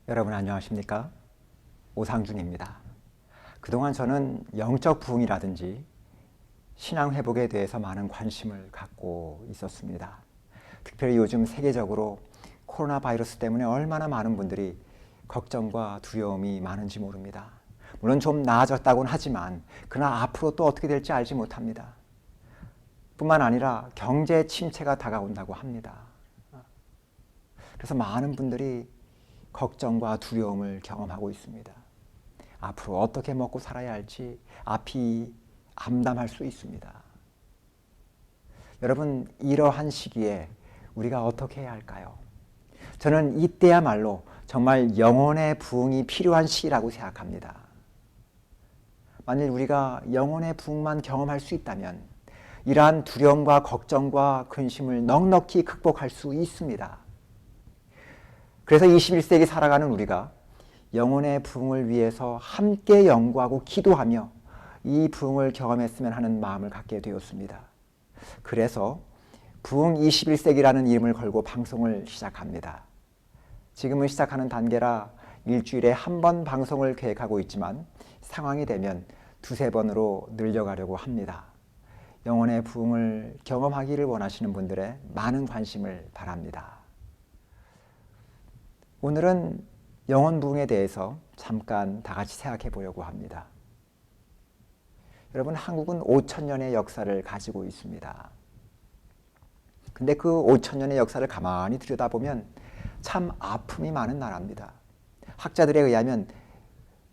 여러분 안녕하십니까? 오상준입니다. 그동안 저는 영적 부흥이라든지 신앙 회복에 대해서 많은 관심을 갖고 있었습니다. 특별히 요즘 세계적으로 코로나 바이러스 때문에 얼마나 많은 분들이 걱정과 두려움이 많은지 모릅니다. 물론 좀 나아졌다고는 하지만 그러나 앞으로 또 어떻게 될지 알지 못합니다. 뿐만 아니라 경제 침체가 다가온다고 합니다. 그래서 많은 분들이 걱정과 두려움을 경험하고 있습니다. 앞으로 어떻게 먹고 살아야 할지 앞이 암담할 수 있습니다. 여러분, 이러한 시기에 우리가 어떻게 해야 할까요? 저는 이때야말로 정말 영혼의 부흥이 필요한 시기라고 생각합니다. 만일 우리가 영혼의 부흥만 경험할 수 있다면 이러한 두려움과 걱정과 근심을 넉넉히 극복할 수 있습니다. 그래서 21세기 살아가는 우리가 영혼의 부흥을 위해서 함께 연구하고 기도하며 이 부흥을 경험했으면 하는 마음을 갖게 되었습니다. 그래서 부흥 21세기라는 이름을 걸고 방송을 시작합니다. 지금은 시작하는 단계라 일주일에 한 번 방송을 계획하고 있지만 상황이 되면 두세 번으로 늘려가려고 합니다. 영혼의 부흥을 경험하기를 원하시는 분들의 많은 관심을 바랍니다. 오늘은 영혼 부흥에 대해서 잠깐 다 같이 생각해 보려고 합니다. 여러분, 한국은 5,000년의 역사를 가지고 있습니다. 근데 그 5,000년의 역사를 가만히 들여다보면 참 아픔이 많은 나라입니다. 학자들에 의하면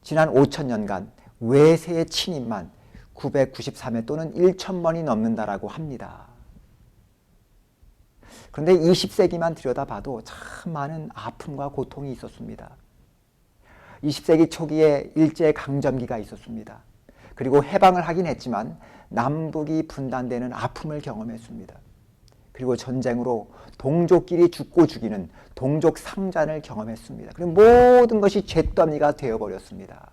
지난 5,000년간 외세의 침입만 993회 또는 1,000번이 넘는다라고 합니다. 그런데 20세기만 들여다봐도 참 많은 아픔과 고통이 있었습니다. 20세기 초기에 일제강점기가 있었습니다. 그리고 해방을 하긴 했지만 남북이 분단되는 아픔을 경험했습니다. 그리고 전쟁으로 동족끼리 죽고 죽이는 동족 상잔을 경험했습니다. 그리고 모든 것이 잿더미가 되어버렸습니다.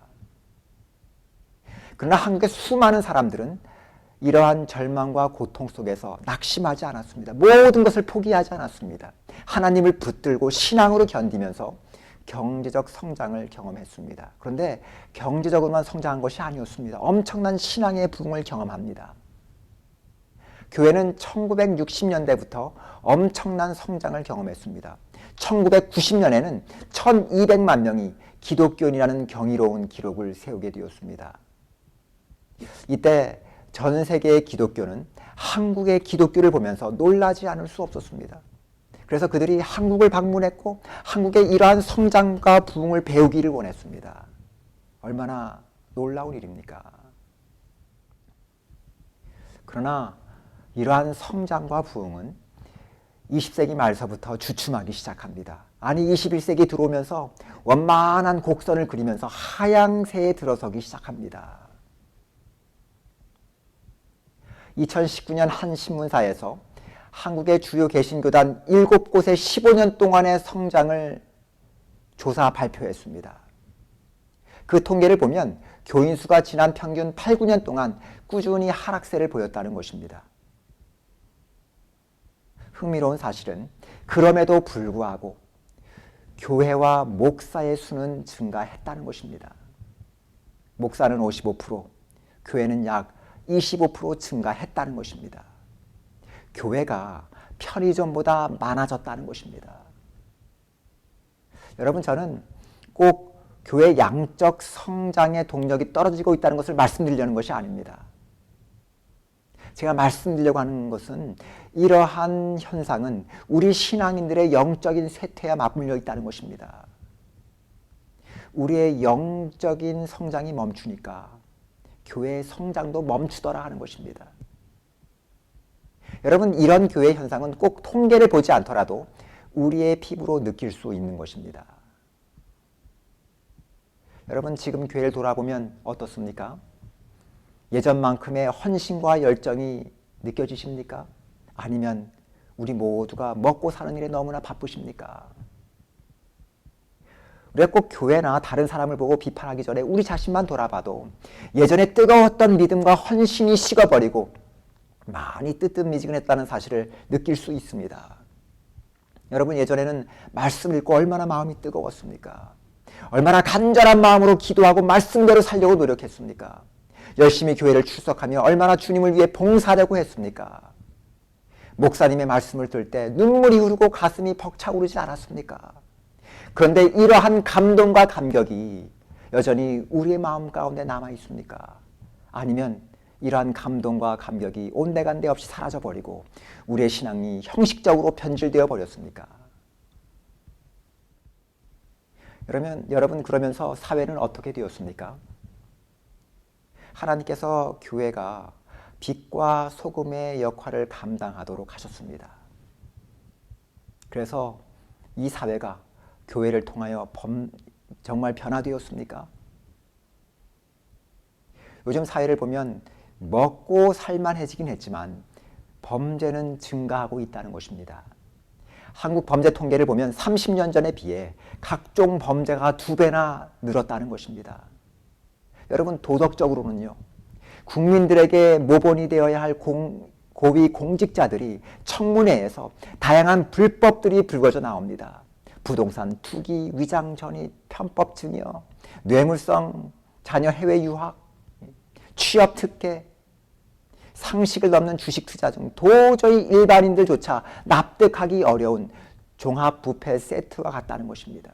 그러나 한국의 수많은 사람들은 이러한 절망과 고통 속에서 낙심하지 않았습니다. 모든 것을 포기하지 않았습니다. 하나님을 붙들고 신앙으로 견디면서 경제적 성장을 경험했습니다. 그런데 경제적으로만 성장한 것이 아니었습니다. 엄청난 신앙의 부흥을 경험합니다. 교회는 1960년대부터 엄청난 성장을 경험했습니다. 1990년에는 1200만 명이 기독교인이라는 경이로운 기록을 세우게 되었습니다. 이때 전 세계의 기독교는 한국의 기독교를 보면서 놀라지 않을 수 없었습니다. 그래서 그들이 한국을 방문했고 한국의 이러한 성장과 부흥을 배우기를 원했습니다. 얼마나 놀라운 일입니까? 그러나 이러한 성장과 부흥은 20세기 말서부터 주춤하기 시작합니다. 아니 21세기 들어오면서 원만한 곡선을 그리면서 하향세에 들어서기 시작합니다. 2019년 한 신문사에서 한국의 주요 개신교단 7곳의 15년 동안의 성장을 조사 발표했습니다. 그 통계를 보면 교인 수가 지난 평균 8, 9년 동안 꾸준히 하락세를 보였다는 것입니다. 흥미로운 사실은 그럼에도 불구하고 교회와 목사의 수는 증가했다는 것입니다. 목사는 55%, 교회는 약 25% 증가했다는 것입니다. 교회가 편의점보다 많아졌다는 것입니다. 여러분, 저는 꼭 교회 양적 성장의 동력이 떨어지고 있다는 것을 말씀드리려는 것이 아닙니다. 제가 말씀드리려고 하는 것은 이러한 현상은 우리 신앙인들의 영적인 쇠퇴와 맞물려 있다는 것입니다. 우리의 영적인 성장이 멈추니까 교회의 성장도 멈추더라 하는 것입니다. 여러분, 이런 교회 현상은 꼭 통계를 보지 않더라도 우리의 피부로 느낄 수 있는 것입니다. 여러분, 지금 교회를 돌아보면 어떻습니까? 예전만큼의 헌신과 열정이 느껴지십니까? 아니면 우리 모두가 먹고 사는 일에 너무나 바쁘십니까? 우리가 꼭 교회나 다른 사람을 보고 비판하기 전에 우리 자신만 돌아봐도 예전에 뜨거웠던 믿음과 헌신이 식어버리고 많이 뜨뜻미지근했다는 사실을 느낄 수 있습니다. 여러분, 예전에는 말씀 읽고 얼마나 마음이 뜨거웠습니까? 얼마나 간절한 마음으로 기도하고 말씀대로 살려고 노력했습니까? 열심히 교회를 출석하며 얼마나 주님을 위해 봉사하려고 했습니까? 목사님의 말씀을 들을 때 눈물이 흐르고 가슴이 벅차오르지 않았습니까? 그런데 이러한 감동과 감격이 여전히 우리의 마음 가운데 남아 있습니까? 아니면 이러한 감동과 감격이 온데간데 없이 사라져버리고 우리의 신앙이 형식적으로 변질되어 버렸습니까? 여러분 그러면서 사회는 어떻게 되었습니까? 하나님께서 교회가 빛과 소금의 역할을 감당하도록 하셨습니다. 그래서 이 사회가 교회를 통하여 정말 변화되었습니까? 요즘 사회를 보면 먹고 살만해지긴 했지만 범죄는 증가하고 있다는 것입니다. 한국 범죄 통계를 보면 30년 전에 비해 각종 범죄가 2배나 늘었다는 것입니다. 여러분 도덕적으로는요. 국민들에게 모본이 되어야 할 고위 공직자들이 청문회에서 다양한 불법들이 불거져 나옵니다. 부동산 투기, 위장 전입, 편법 증여, 뇌물성 자녀 해외 유학, 취업 특혜, 상식을 넘는 주식 투자 등 도저히 일반인들조차 납득하기 어려운 종합부패 세트와 같다는 것입니다.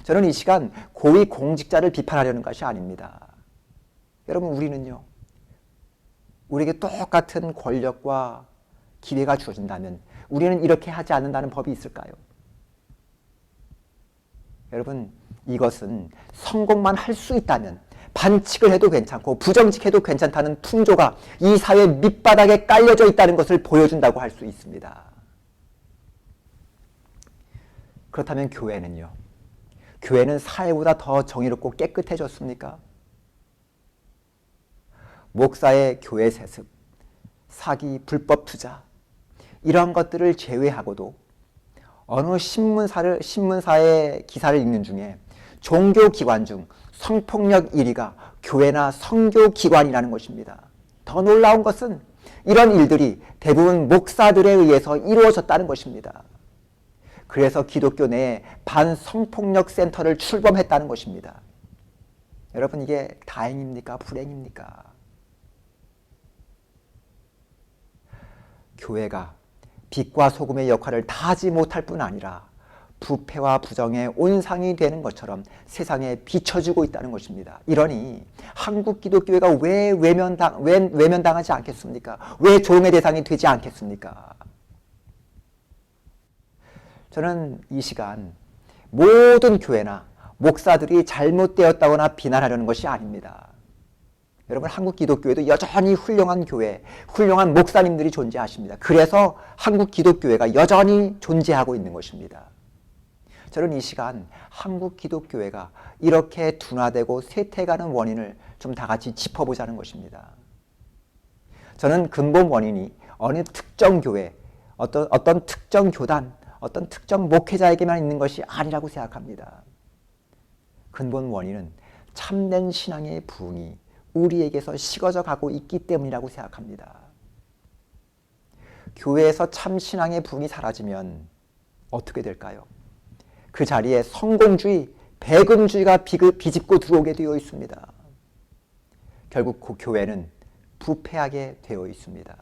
저는 이 시간 고위 공직자를 비판하려는 것이 아닙니다. 여러분 우리는요. 우리에게 똑같은 권력과 기회가 주어진다면 우리는 이렇게 하지 않는다는 법이 있을까요? 여러분 이것은 성공만 할 수 있다면 반칙을 해도 괜찮고 부정직해도 괜찮다는 풍조가 이 사회 밑바닥에 깔려져 있다는 것을 보여준다고 할 수 있습니다. 그렇다면 교회는요? 교회는 사회보다 더 정의롭고 깨끗해졌습니까? 목사의 교회 세습, 사기, 불법 투자 이러한 것들을 제외하고도 어느 신문사의 기사를 읽는 중에 종교기관 중 성폭력 1위가 교회나 선교기관이라는 것입니다. 더 놀라운 것은 이런 일들이 대부분 목사들에 의해서 이루어졌다는 것입니다. 그래서 기독교 내에 반성폭력 센터를 출범했다는 것입니다. 여러분 이게 다행입니까? 불행입니까? 교회가 빛과 소금의 역할을 다하지 못할 뿐 아니라 부패와 부정의 온상이 되는 것처럼 세상에 비춰지고 있다는 것입니다. 이러니 한국 기독교회가 왜 외면당하지 않겠습니까? 왜 조롱의 대상이 되지 않겠습니까? 저는 이 시간 모든 교회나 목사들이 잘못되었다거나 비난하려는 것이 아닙니다. 여러분 한국 기독교회도 여전히 훌륭한 교회, 훌륭한 목사님들이 존재하십니다. 그래서 한국 기독교회가 여전히 존재하고 있는 것입니다. 저는 이 시간 한국 기독교회가 이렇게 둔화되고 쇠퇴가는 원인을 좀 다 같이 짚어보자는 것입니다. 저는 근본 원인이 어느 특정 교회, 어떤 특정 교단, 어떤 특정 목회자에게만 있는 것이 아니라고 생각합니다. 근본 원인은 참된 신앙의 부흥이 우리에게서 식어져 가고 있기 때문이라고 생각합니다. 교회에서 참 신앙의 부흥이 사라지면 어떻게 될까요? 그 자리에 성공주의, 배금주의가 비집고 들어오게 되어 있습니다. 결국 그 교회는 부패하게 되어 있습니다.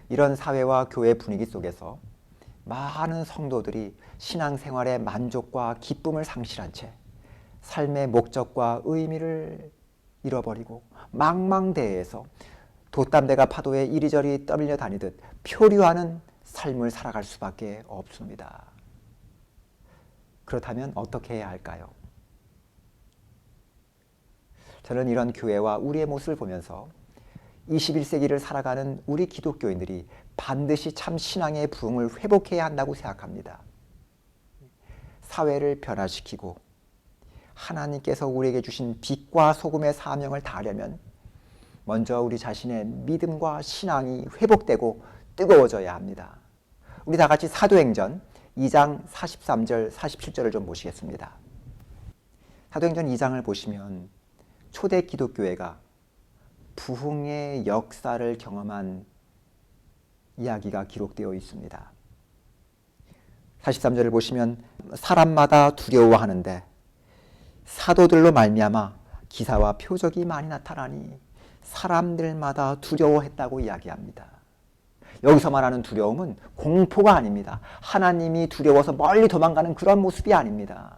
이런 사회와 교회 분위기 속에서 많은 성도들이 신앙생활의 만족과 기쁨을 상실한 채 삶의 목적과 의미를 잃어버리고 망망대해에서 돛담배가 파도에 이리저리 떠밀려 다니듯 표류하는 삶을 살아갈 수밖에 없습니다. 그렇다면 어떻게 해야 할까요? 저는 이런 교회와 우리의 모습을 보면서 21세기를 살아가는 우리 기독교인들이 반드시 참 신앙의 부흥을 회복해야 한다고 생각합니다. 사회를 변화시키고 하나님께서 우리에게 주신 빛과 소금의 사명을 다하려면 먼저 우리 자신의 믿음과 신앙이 회복되고 뜨거워져야 합니다. 우리 다 같이 사도행전 2장 43절 47절을 좀 보시겠습니다. 사도행전 2장을 보시면 초대 기독교회가 부흥의 역사를 경험한 이야기가 기록되어 있습니다. 43절을 보시면 사람마다 두려워하는데 사도들로 말미암아 기사와 표적이 많이 나타나니 사람들마다 두려워했다고 이야기합니다. 여기서 말하는 두려움은 공포가 아닙니다. 하나님이 두려워서 멀리 도망가는 그런 모습이 아닙니다.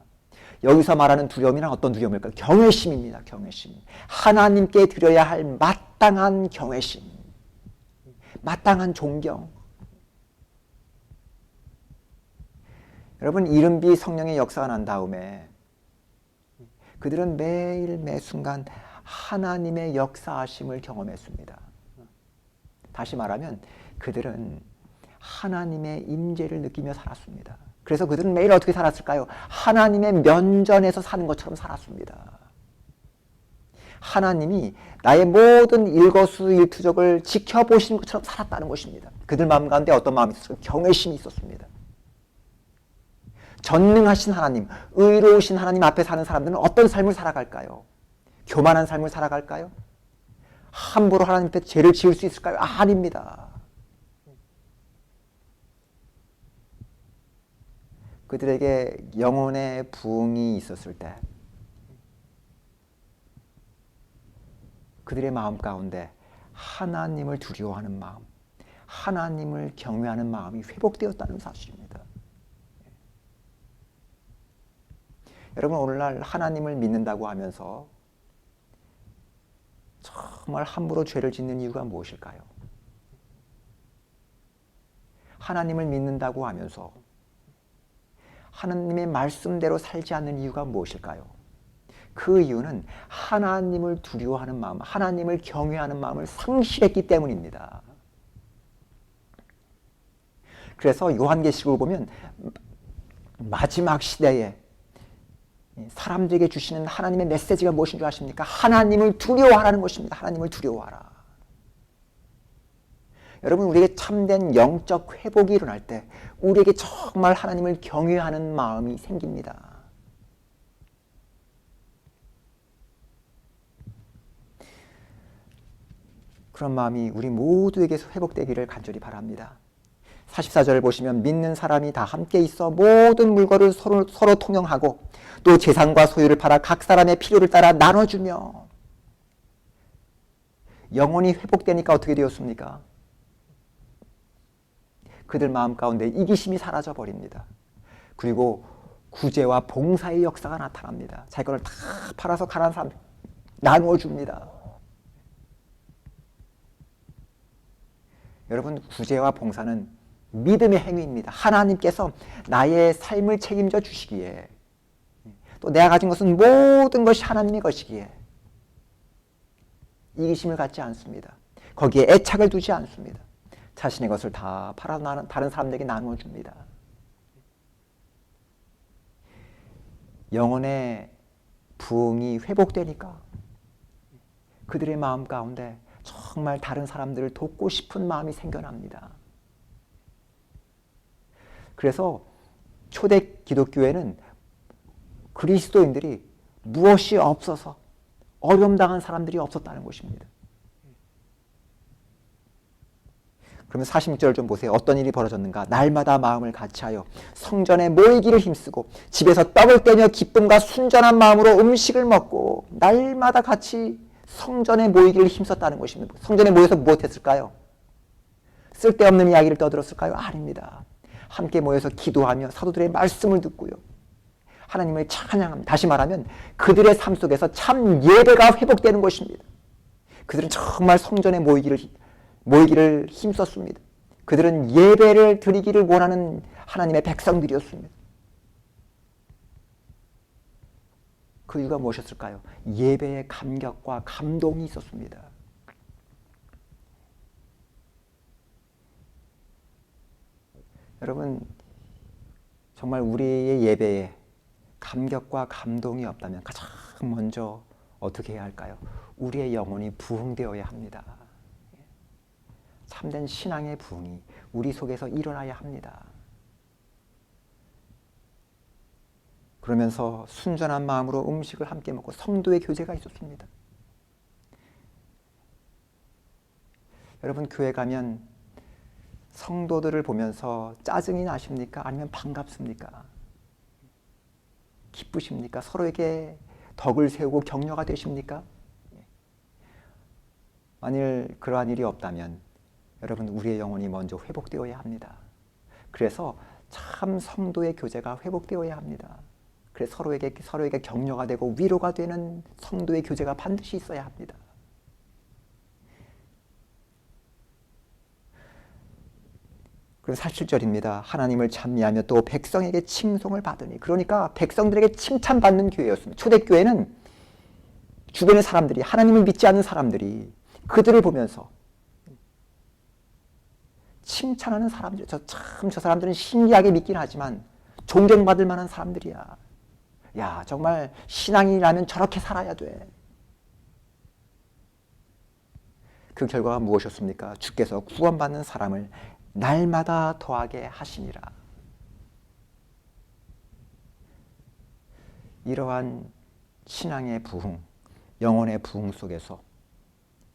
여기서 말하는 두려움이란 어떤 두려움일까요? 경외심입니다. 경외심. 하나님께 드려야 할 마땅한 경외심, 마땅한 존경. 여러분, 이른비 성령의 역사가 난 다음에 그들은 매일 매순간 하나님의 역사하심을 경험했습니다. 다시 말하면 그들은 하나님의 임재를 느끼며 살았습니다. 그래서 그들은 매일 어떻게 살았을까요? 하나님의 면전에서 사는 것처럼 살았습니다. 하나님이 나의 모든 일거수일투족을 지켜보시는 것처럼 살았다는 것입니다. 그들 마음 가운데 어떤 마음이 있었어요? 경외심이 있었습니다. 전능하신 하나님, 의로우신 하나님 앞에 사는 사람들은 어떤 삶을 살아갈까요? 교만한 삶을 살아갈까요? 함부로 하나님 앞에 죄를 지을 수 있을까요? 아닙니다. 그들에게 영혼의 부흥이 있었을 때 그들의 마음 가운데 하나님을 두려워하는 마음, 하나님을 경외하는 마음이 회복되었다는 사실입니다. 여러분, 오늘날 하나님을 믿는다고 하면서 정말 함부로 죄를 짓는 이유가 무엇일까요? 하나님을 믿는다고 하면서 하나님의 말씀대로 살지 않는 이유가 무엇일까요? 그 이유는 하나님을 두려워하는 마음, 하나님을 경외하는 마음을 상실했기 때문입니다. 그래서 요한계시록을 보면 마지막 시대에 사람들에게 주시는 하나님의 메시지가 무엇인 줄 아십니까? 하나님을 두려워하라는 것입니다. 하나님을 두려워하라. 여러분, 우리에게 참된 영적 회복이 일어날 때 우리에게 정말 하나님을 경외하는 마음이 생깁니다. 그런 마음이 우리 모두에게서 회복되기를 간절히 바랍니다. 44절을 보시면 믿는 사람이 다 함께 있어 모든 물건을 서로 통용하고 또 재산과 소유를 팔아 각 사람의 필요를 따라 나눠주며. 영혼이 회복되니까 어떻게 되었습니까? 그들 마음 가운데 이기심이 사라져버립니다. 그리고 구제와 봉사의 역사가 나타납니다. 자기 것을 다 팔아서 가난한 사람 나누어줍니다. 여러분, 구제와 봉사는 믿음의 행위입니다. 하나님께서 나의 삶을 책임져 주시기에, 또 내가 가진 것은 모든 것이 하나님의 것이기에 이기심을 갖지 않습니다. 거기에 애착을 두지 않습니다. 자신의 것을 다 팔아 다른 사람들에게 나누어 줍니다. 영혼의 부흥이 회복되니까 그들의 마음 가운데 정말 다른 사람들을 돕고 싶은 마음이 생겨납니다. 그래서 초대 기독교회는 그리스도인들이 무엇이 없어서 어려움 당한 사람들이 없었다는 것입니다. 그러면 46절을 좀 보세요. 어떤 일이 벌어졌는가? 날마다 마음을 같이하여 성전에 모이기를 힘쓰고 집에서 떡을 떼며 기쁨과 순전한 마음으로 음식을 먹고 날마다 같이 성전에 모이기를 힘썼다는 것입니다. 성전에 모여서 무엇했을까요? 쓸데없는 이야기를 떠들었을까요? 아닙니다. 함께 모여서 기도하며 사도들의 말씀을 듣고요. 하나님을 찬양합니다. 다시 말하면 그들의 삶 속에서 참 예배가 회복되는 것입니다. 그들은 정말 성전에 모이기를 힘썼습니다. 그들은 예배를 드리기를 원하는 하나님의 백성들이었습니다. 그 이유가 무엇이었을까요? 예배의 감격과 감동이 있었습니다. 여러분, 정말 우리의 예배에 감격과 감동이 없다면 가장 먼저 어떻게 해야 할까요? 우리의 영혼이 부흥되어야 합니다. 참된 신앙의 부흥이 우리 속에서 일어나야 합니다. 그러면서 순전한 마음으로 음식을 함께 먹고 성도의 교제가 있었습니다. 여러분, 교회 가면 성도들을 보면서 짜증이 나십니까? 아니면 반갑습니까? 기쁘십니까? 서로에게 덕을 세우고 격려가 되십니까? 만일 그러한 일이 없다면 여러분, 우리의 영혼이 먼저 회복되어야 합니다. 그래서 참 성도의 교제가 회복되어야 합니다. 그래서 서로에게 격려가 되고 위로가 되는 성도의 교제가 반드시 있어야 합니다. 그리고 47절입니다. 하나님을 찬미하며 또 백성에게 칭송을 받으니, 그러니까 백성들에게 칭찬받는 교회였습니다. 초대교회는 주변의 사람들이, 하나님을 믿지 않는 사람들이 그들을 보면서 칭찬하는 사람들, 저 사람들은 신기하게 믿긴 하지만 존경받을 만한 사람들이야. 야, 정말 신앙이라면 저렇게 살아야 돼. 그 결과가 무엇이었습니까? 주께서 구원받는 사람을 날마다 더하게 하시니라. 이러한 신앙의 부흥, 영혼의 부흥 속에서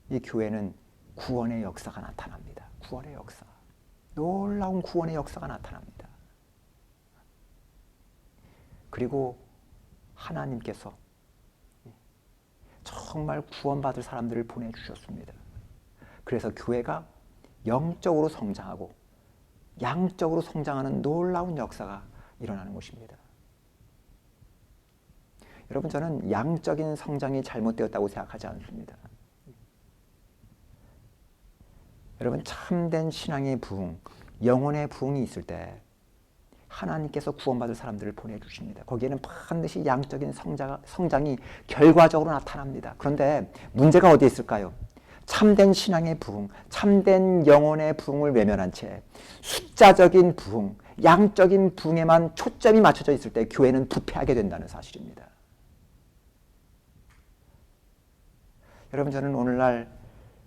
이 교회는 구원의 역사가 나타납니다. 구원의 역사. 놀라운 구원의 역사가 나타납니다. 그리고 하나님께서 정말 구원받을 사람들을 보내주셨습니다. 그래서 교회가 영적으로 성장하고 양적으로 성장하는 놀라운 역사가 일어나는 것입니다. 여러분, 저는 양적인 성장이 잘못되었다고 생각하지 않습니다. 여러분, 참된 신앙의 부흥, 영혼의 부흥이 있을 때 하나님께서 구원받을 사람들을 보내주십니다. 거기에는 반드시 양적인 성장이 결과적으로 나타납니다. 그런데 문제가 어디에 있을까요? 참된 신앙의 부흥, 참된 영혼의 부흥을 외면한 채 숫자적인 부흥, 양적인 부흥에만 초점이 맞춰져 있을 때 교회는 부패하게 된다는 사실입니다. 여러분, 저는 오늘날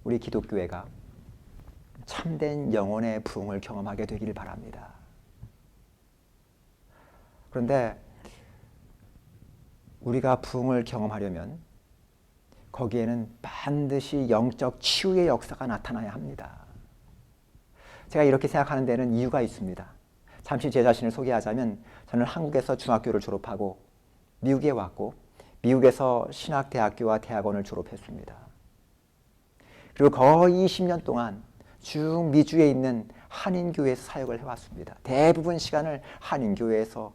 우리 기독교회가 참된 영혼의 부흥을 경험하게 되기를 바랍니다. 그런데 우리가 부흥을 경험하려면 거기에는 반드시 영적 치유의 역사가 나타나야 합니다. 제가 이렇게 생각하는 데는 이유가 있습니다. 잠시 제 자신을 소개하자면, 저는 한국에서 중학교를 졸업하고 미국에 왔고 미국에서 신학대학교와 대학원을 졸업했습니다. 그리고 거의 20년 동안 쭉 미주에 있는 한인교회에서 사역을 해왔습니다. 대부분 시간을 한인교회에서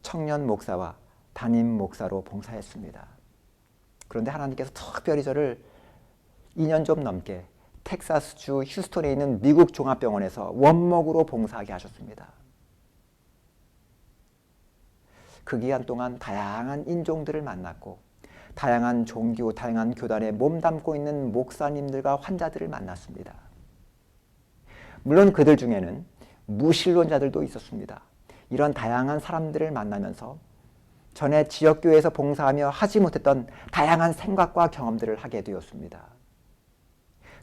청년 목사와 담임 목사로 봉사했습니다. 그런데 하나님께서 특별히 저를 2년 좀 넘게 텍사스주 휴스턴에 있는 미국 종합병원에서 원목으로 봉사하게 하셨습니다. 그 기간 동안 다양한 인종들을 만났고 다양한 종교, 다양한 교단에 몸담고 있는 목사님들과 환자들을 만났습니다. 물론 그들 중에는 무신론자들도 있었습니다. 이런 다양한 사람들을 만나면서 전에 지역교회에서 봉사하며 하지 못했던 다양한 생각과 경험들을 하게 되었습니다.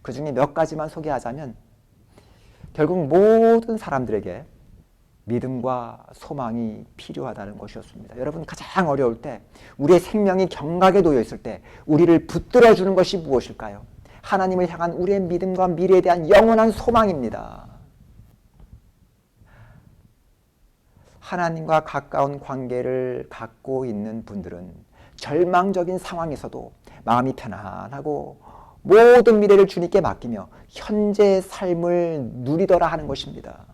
그 중에 몇 가지만 소개하자면, 결국 모든 사람들에게 믿음과 소망이 필요하다는 것이었습니다. 여러분, 가장 어려울 때, 우리의 생명이 경각에 놓여 있을 때 우리를 붙들어주는 것이 무엇일까요? 하나님을 향한 우리의 믿음과 미래에 대한 영원한 소망입니다. 하나님과 가까운 관계를 갖고 있는 분들은 절망적인 상황에서도 마음이 편안하고 모든 미래를 주님께 맡기며 현재의 삶을 누리더라 하는 것입니다.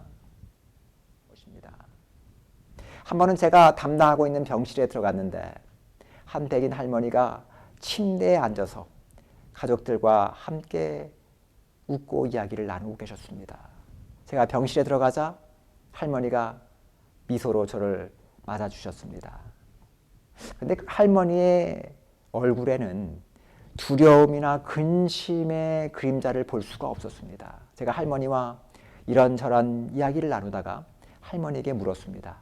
한 번은 제가 담당하고 있는 병실에 들어갔는데 한 백인 할머니가 침대에 앉아서 가족들과 함께 웃고 이야기를 나누고 계셨습니다. 제가 병실에 들어가자 할머니가 미소로 저를 맞아주셨습니다. 그런데 그 할머니의 얼굴에는 두려움이나 근심의 그림자를 볼 수가 없었습니다. 제가 할머니와 이런저런 이야기를 나누다가 할머니에게 물었습니다.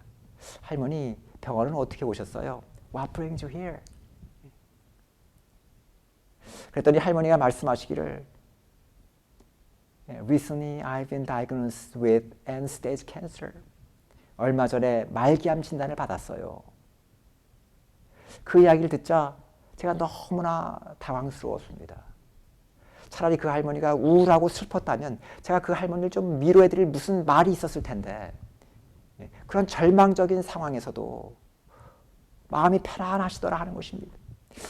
할머니, 병원은 어떻게 오셨어요? What brings you here? 그랬더니 할머니가 말씀하시기를, Recently I've been diagnosed with end-stage cancer. 얼마 전에 말기암 진단을 받았어요. 그 이야기를 듣자 제가 너무나 당황스러웠습니다. 차라리 그 할머니가 우울하고 슬펐다면 제가 그 할머니를 좀 위로해드릴 무슨 말이 있었을 텐데, 그런 절망적인 상황에서도 마음이 편안하시더라 하는 것입니다.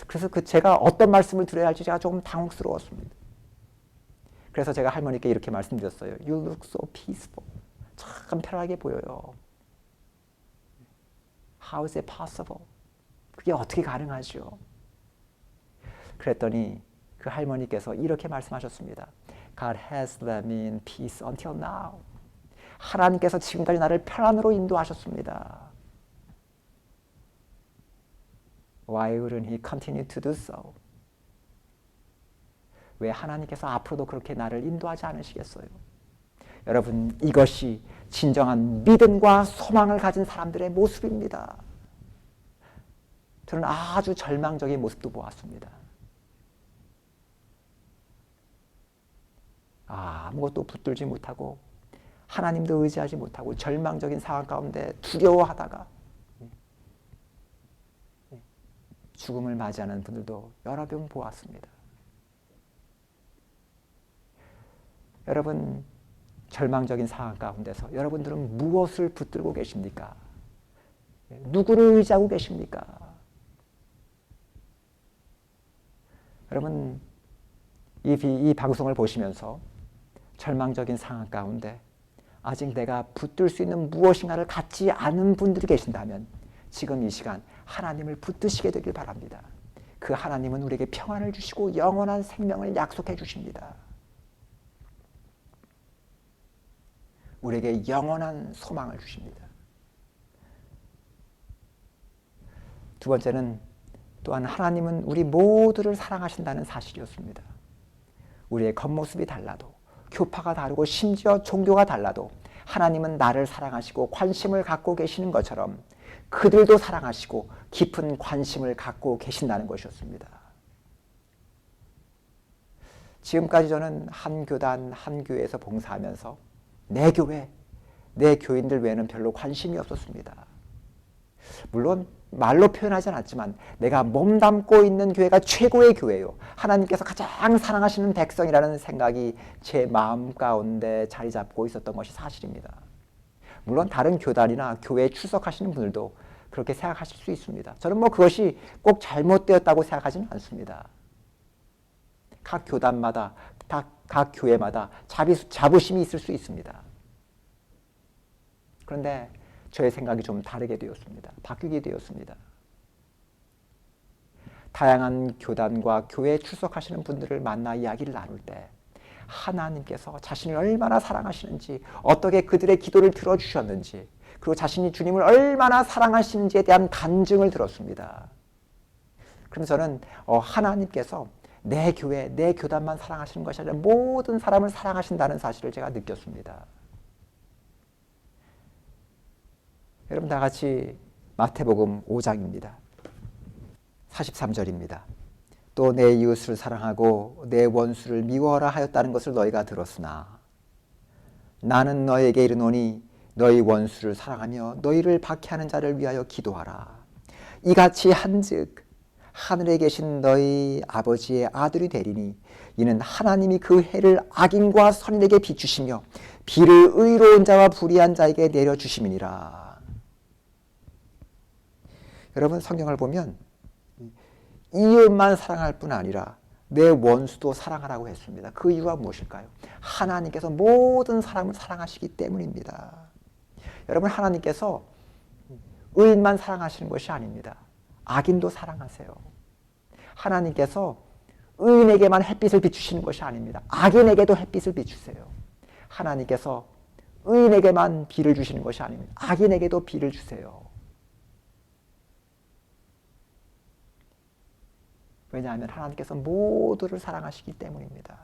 그래서 제가 어떤 말씀을 드려야 할지 제가 조금 당혹스러웠습니다. 그래서 제가 할머니께 이렇게 말씀드렸어요. You look so peaceful. 참 편하게 보여요. How is it possible? 그게 어떻게 가능하죠? 그랬더니 그 할머니께서 이렇게 말씀하셨습니다. God has let me in peace until now. 하나님께서 지금까지 나를 평안으로 인도하셨습니다. Why wouldn't he continue to do so? 왜 하나님께서 앞으로도 그렇게 나를 인도하지 않으시겠어요? 여러분, 이것이 진정한 믿음과 소망을 가진 사람들의 모습입니다. 저는 아주 절망적인 모습도 보았습니다. 아무것도 붙들지 못하고 하나님도 의지하지 못하고 절망적인 상황 가운데 두려워하다가 죽음을 맞이하는 분들도 여러 명 보았습니다. 여러분, 절망적인 상황 가운데서 여러분들은 무엇을 붙들고 계십니까? 누구를 의지하고 계십니까? 여러분, 이 방송을 보시면서 절망적인 상황 가운데 아직 내가 붙들 수 있는 무엇인가를 갖지 않은 분들이 계신다면 지금 이 시간 하나님을 붙드시게 되길 바랍니다. 그 하나님은 우리에게 평안을 주시고 영원한 생명을 약속해 주십니다. 우리에게 영원한 소망을 주십니다. 두 번째는 또한 하나님은 우리 모두를 사랑하신다는 사실이었습니다. 우리의 겉모습이 달라도 교파가 다르고 심지어 종교가 달라도 하나님은 나를 사랑하시고 관심을 갖고 계시는 것처럼 그들도 사랑하시고 깊은 관심을 갖고 계신다는 것이었습니다. 지금까지 저는 한 교단, 한 교회에서 봉사하면서 내 교회, 내 교인들 외에는 별로 관심이 없었습니다. 물론 말로 표현하지 않았지만 내가 몸담고 있는 교회가 최고의 교회요, 하나님께서 가장 사랑하시는 백성이라는 생각이 제 마음 가운데 자리 잡고 있었던 것이 사실입니다. 물론 다른 교단이나 교회에 출석하시는 분들도 그렇게 생각하실 수 있습니다. 저는 그것이 꼭 잘못되었다고 생각하지는 않습니다. 각 교단마다, 각 교회마다 자부심이 있을 수 있습니다. 그런데 저의 생각이 좀 다르게 되었습니다. 바뀌게 되었습니다. 다양한 교단과 교회에 출석하시는 분들을 만나 이야기를 나눌 때 하나님께서 자신을 얼마나 사랑하시는지, 어떻게 그들의 기도를 들어주셨는지, 그리고 자신이 주님을 얼마나 사랑하시는지에 대한 간증을 들었습니다. 그럼 저는 하나님께서 내 교회, 내 교단만 사랑하시는 것이 아니라 모든 사람을 사랑하신다는 사실을 제가 느꼈습니다. 여러분, 다 같이 마태복음 5장입니다. 43절입니다. 또 내 이웃을 사랑하고 내 원수를 미워하라 하였다는 것을 너희가 들었으나 나는 너희에게 이르노니 너희 원수를 사랑하며 너희를 박해하는 자를 위하여 기도하라. 이같이 한즉 하늘에 계신 너희 아버지의 아들이 되리니 이는 하나님이 그 해를 악인과 선인에게 비추시며 비를 의로운 자와 불의한 자에게 내려주심이니라. 여러분, 성경을 보면 이웃만 사랑할 뿐 아니라 내 원수도 사랑하라고 했습니다. 그 이유가 무엇일까요? 하나님께서 모든 사람을 사랑하시기 때문입니다. 여러분, 하나님께서 의인만 사랑하시는 것이 아닙니다. 악인도 사랑하세요. 하나님께서 의인에게만 햇빛을 비추시는 것이 아닙니다. 악인에게도 햇빛을 비추세요. 하나님께서 의인에게만 비를 주시는 것이 아닙니다. 악인에게도 비를 주세요. 왜냐하면 하나님께서 모두를 사랑하시기 때문입니다.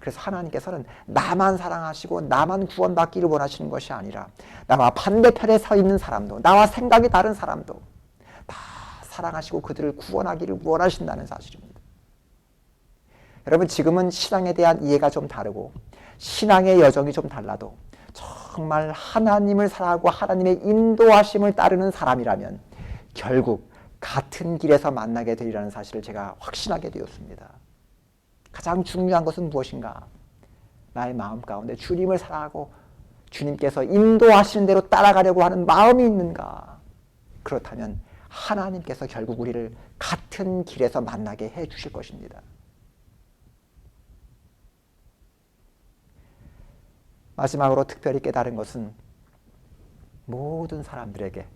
그래서 하나님께서는 나만 사랑하시고 나만 구원받기를 원하시는 것이 아니라 나와 반대편에 서 있는 사람도, 나와 생각이 다른 사람도 다 사랑하시고 그들을 구원하기를 원하신다는 사실입니다. 여러분, 지금은 신앙에 대한 이해가 좀 다르고 신앙의 여정이 좀 달라도 정말 하나님을 사랑하고 하나님의 인도하심을 따르는 사람이라면 결국 같은 길에서 만나게 되리라는 사실을 제가 확신하게 되었습니다. 가장 중요한 것은 무엇인가? 나의 마음 가운데 주님을 사랑하고 주님께서 인도하시는 대로 따라가려고 하는 마음이 있는가? 그렇다면 하나님께서 결국 우리를 같은 길에서 만나게 해 주실 것입니다. 마지막으로 특별히 깨달은 것은 모든 사람들에게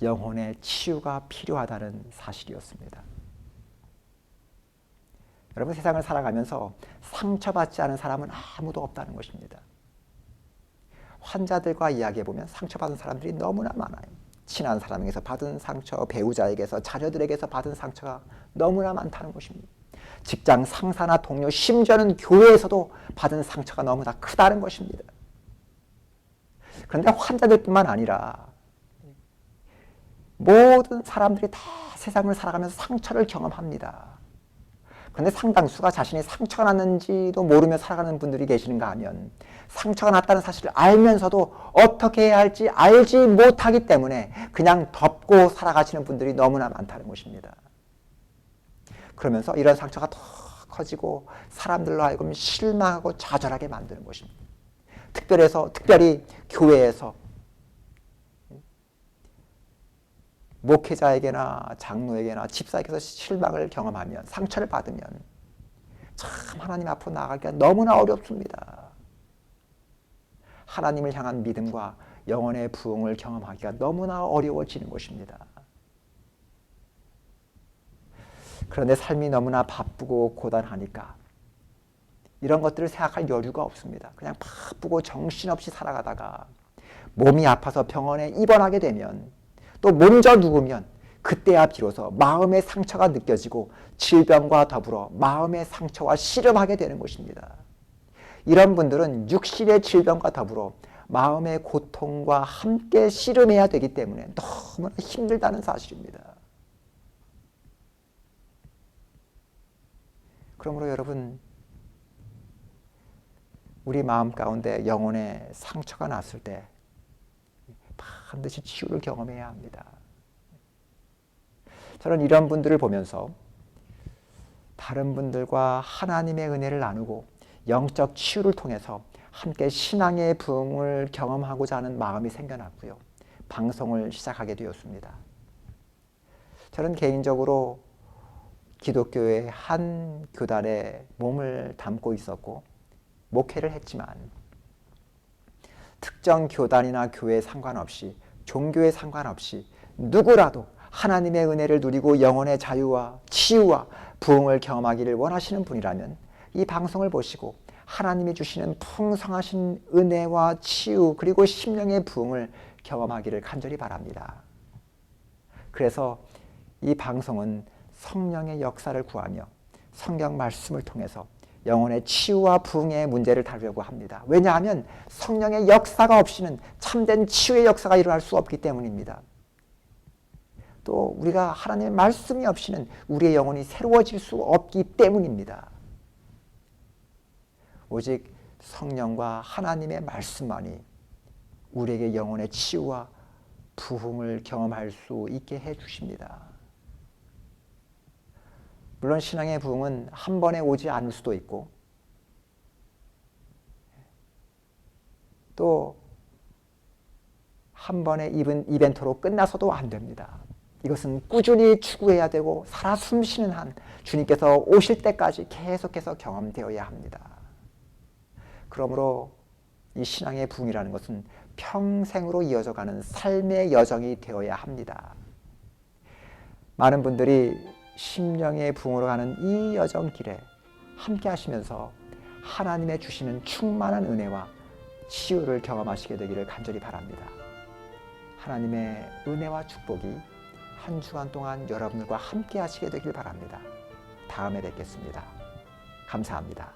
영혼의 치유가 필요하다는 사실이었습니다. 여러분, 세상을 살아가면서 상처받지 않은 사람은 아무도 없다는 것입니다. 환자들과 이야기해보면 상처받은 사람들이 너무나 많아요. 친한 사람에게서 받은 상처, 배우자에게서, 자녀들에게서 받은 상처가 너무나 많다는 것입니다. 직장 상사나 동료, 심지어는 교회에서도 받은 상처가 너무나 크다는 것입니다. 그런데 환자들뿐만 아니라 모든 사람들이 다 세상을 살아가면서 상처를 경험합니다. 그런데 상당수가 자신이 상처가 났는지도 모르며 살아가는 분들이 계시는가 하면 상처가 났다는 사실을 알면서도 어떻게 해야 할지 알지 못하기 때문에 그냥 덮고 살아가시는 분들이 너무나 많다는 것입니다. 그러면서 이런 상처가 더 커지고 사람들로 하여금 실망하고 좌절하게 만드는 것입니다. 특별히 교회에서 목회자에게나 장로에게나 집사에게서 실망을 경험하면, 상처를 받으면 참 하나님 앞으로 나아가기가 너무나 어렵습니다. 하나님을 향한 믿음과 영혼의 부흥을 경험하기가 너무나 어려워지는 것입니다. 그런데 삶이 너무나 바쁘고 고단하니까 이런 것들을 생각할 여유가 없습니다. 그냥 바쁘고 정신없이 살아가다가 몸이 아파서 병원에 입원하게 되면, 또 먼저 누우면 그때야 비로소 마음의 상처가 느껴지고 질병과 더불어 마음의 상처와 씨름하게 되는 것입니다. 이런 분들은 육신의 질병과 더불어 마음의 고통과 함께 씨름해야 되기 때문에 너무나 힘들다는 사실입니다. 그러므로 여러분, 우리 마음 가운데 영혼의 상처가 났을 때 반드시 치유를 경험해야 합니다. 저는 이런 분들을 보면서 다른 분들과 하나님의 은혜를 나누고 영적 치유를 통해서 함께 신앙의 부흥을 경험하고자 하는 마음이 생겨났고요. 방송을 시작하게 되었습니다. 저는 개인적으로 기독교의 한 교단에 몸을 담고 있었고 목회를 했지만 특정 교단이나 교회에 상관없이, 종교에 상관없이 누구라도 하나님의 은혜를 누리고 영혼의 자유와 치유와 부흥을 경험하기를 원하시는 분이라면 이 방송을 보시고 하나님이 주시는 풍성하신 은혜와 치유 그리고 심령의 부흥을 경험하기를 간절히 바랍니다. 그래서 이 방송은 성령의 역사를 구하며 성경 말씀을 통해서 영혼의 치유와 부흥의 문제를 다루려고 합니다. 왜냐하면 성령의 역사가 없이는 참된 치유의 역사가 일어날 수 없기 때문입니다. 또 우리가 하나님의 말씀이 없이는 우리의 영혼이 새로워질 수 없기 때문입니다. 오직 성령과 하나님의 말씀만이 우리에게 영혼의 치유와 부흥을 경험할 수 있게 해주십니다. 물론 신앙의 부흥은 한 번에 오지 않을 수도 있고 또 한 번의 이벤트로 끝나서도 안 됩니다. 이것은 꾸준히 추구해야 되고 살아 숨쉬는 한 주님께서 오실 때까지 계속해서 경험되어야 합니다. 그러므로 이 신앙의 부흥이라는 것은 평생으로 이어져가는 삶의 여정이 되어야 합니다. 많은 분들이 심령의 부흥으로 가는 이 여정길에 함께 하시면서 하나님의 주시는 충만한 은혜와 치유를 경험하시게 되기를 간절히 바랍니다. 하나님의 은혜와 축복이 한 주간 동안 여러분들과 함께 하시게 되길 바랍니다. 다음에 뵙겠습니다. 감사합니다.